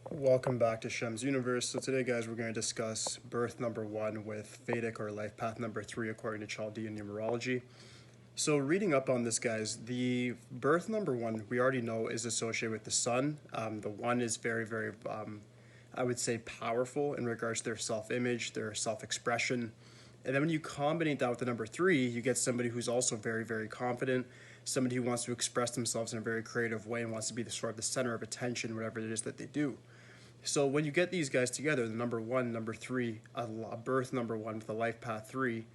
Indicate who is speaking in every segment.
Speaker 1: Welcome back to Shemsuniverse. So today, guys, we're going to discuss birth number 1 with Vedic or life path number 3 according to Chaldean Numerology. So reading up on this, guys, the birth number 1 we already know is associated with the sun. The 1 is very, I would say, powerful in regards to their self-image, their self-expression. And then when you combine that with the number 3, you get somebody who's also very confident, somebody who wants to express themselves in a very creative way and wants to be the sort of the center of attention, whatever it is that they do. So when you get these guys together, the number 1, number 3, a birth number 1 with a life path 3,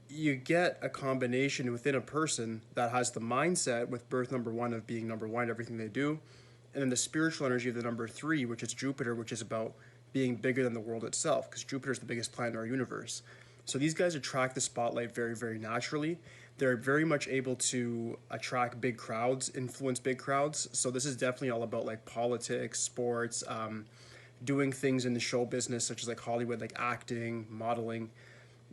Speaker 1: you get a combination within a person that has the mindset with birth number 1 of being number 1 in everything they do, and then the spiritual energy of the number 3, which is Jupiter, which is about being bigger than the world itself, because Jupiter is the biggest planet in our universe. So these guys attract the spotlight very naturally. They're very much able to attract big crowds, influence big crowds. So this is definitely all about like politics, sports, doing things in the show business, such as like Hollywood, like acting, modeling.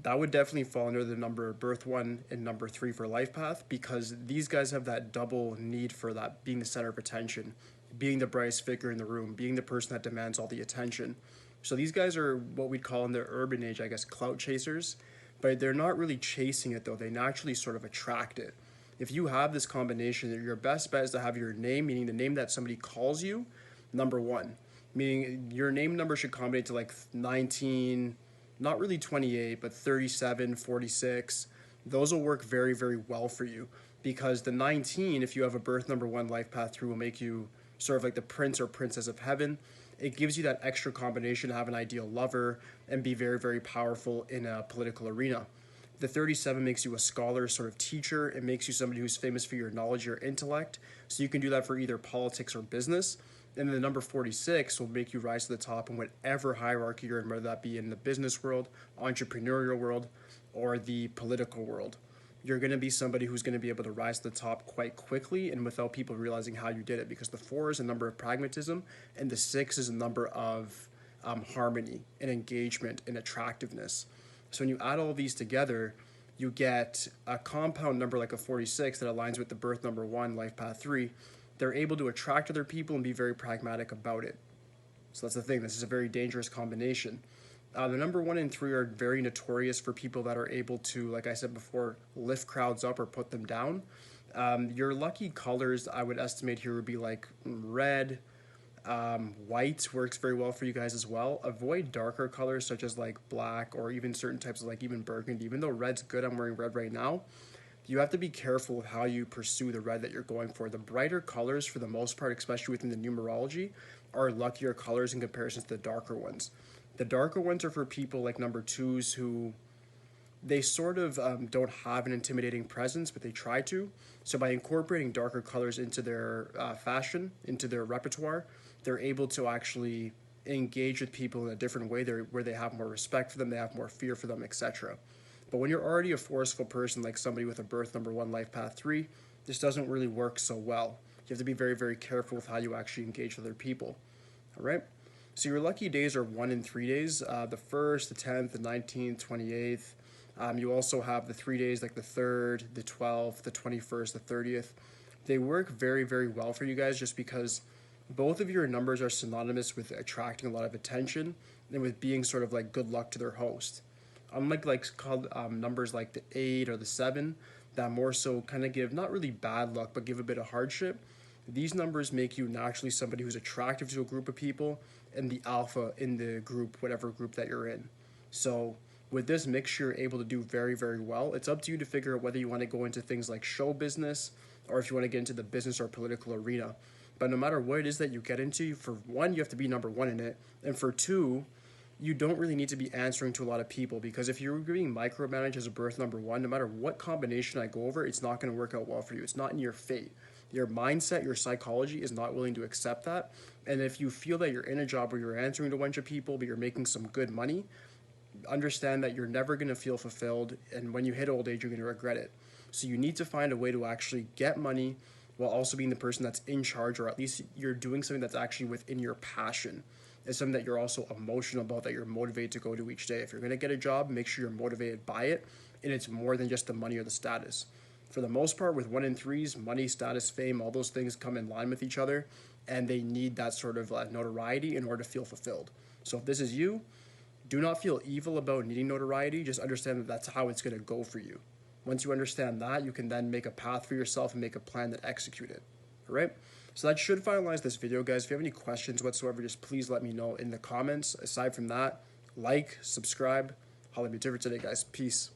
Speaker 1: That would definitely fall under the number birth 1 and number 3 for life path, because these guys have that double need for that being the center of attention, being the brightest figure in the room, being the person that demands all the attention. So these guys are what we'd call in the urban age, I guess, clout chasers, but they're not really chasing it though. They naturally sort of attract it. If you have this combination, your best bet is to have your name, meaning the name that somebody calls you, number 1, meaning your name number should combine to like 19, not really 28, but 37, 46. Those will work very well for you, because the 19, if you have a birth number 1 life path through, will make you sort of like the prince or princess of heaven. It gives you that extra combination to have an ideal lover and be very powerful in a political arena. The 37 makes you a scholar, sort of teacher. It makes you somebody who's famous for your knowledge, your intellect. So you can do that for either politics or business. And then the number 46 will make you rise to the top in whatever hierarchy you're in, whether that be in the business world, entrepreneurial world, or the political world. You're going to be somebody who's going to be able to rise to the top quite quickly and without people realizing how you did it, because the 4 is a number of pragmatism and the 6 is a number of harmony and engagement and attractiveness. So when you add all these together, you get a compound number like a 46 that aligns with the birth number 1, life path 3. They're able to attract other people and be very pragmatic about it. So that's the thing. This is a very dangerous combination. The number 1 and 3 are very notorious for people that are able to, like I said before, lift crowds up or put them down. Your lucky colors, I would estimate here, would be like red, white works very well for you guys as well. Avoid darker colors such as like black or even certain types of like even burgundy. Even though red's good, I'm wearing red right now. You have to be careful with how you pursue the red that you're going for. The brighter colors, for the most part, especially within the numerology, are luckier colors in comparison to the darker ones. The darker ones are for people like number 2s who they sort of don't have an intimidating presence, but they try to. So by incorporating darker colors into their fashion, into their repertoire, they're able to actually engage with people in a different way where they have more respect for them, they have more fear for them, etc. But when you're already a forceful person, like somebody with a birth number 1, life path 3, this doesn't really work so well. You have to be very careful with how you actually engage with other people. All right? So your lucky days are 1 and 3 days, the 1st, the 10th, the 19th, 28th. You also have the 3 days like the 3rd, the 12th, the 21st, the 30th. They work very well for you guys just because both of your numbers are synonymous with attracting a lot of attention and with being sort of like good luck to their host. Unlike numbers like the 8 or the 7 that more so kind of give not really bad luck but give a bit of hardship, these numbers make you naturally somebody who's attractive to a group of people and the alpha in the group, whatever group that you're in. So with this mixture, you're able to do very well. It's up to you to figure out whether you want to go into things like show business or if you want to get into the business or political arena. But no matter what it is that you get into, for 1, you have to be number 1 in it. And for 2, you don't really need to be answering to a lot of people, because if you're being micromanaged as a birth number 1, no matter what combination I go over, it's not going to work out well for you. It's not in your fate. Your mindset, your psychology is not willing to accept that. And if you feel that you're in a job where you're answering to a bunch of people, but you're making some good money, understand that you're never going to feel fulfilled. And when you hit old age, you're going to regret it. So you need to find a way to actually get money while also being the person that's in charge, or at least you're doing something that's actually within your passion. It's something that you're also emotional about, that you're motivated to go to each day. If you're going to get a job, make sure you're motivated by it, and it's more than just the money or the status. For the most part, with 1 in 3s, money, status, fame, all those things come in line with each other, and they need that sort of notoriety in order to feel fulfilled. So if this is you, do not feel evil about needing notoriety. Just understand that that's how it's going to go for you. Once you understand that, you can then make a path for yourself and make a plan that execute it. All right? So that should finalize this video, guys. If you have any questions whatsoever, just please let me know in the comments. Aside from that, like, subscribe. Holla at me today, guys. Peace.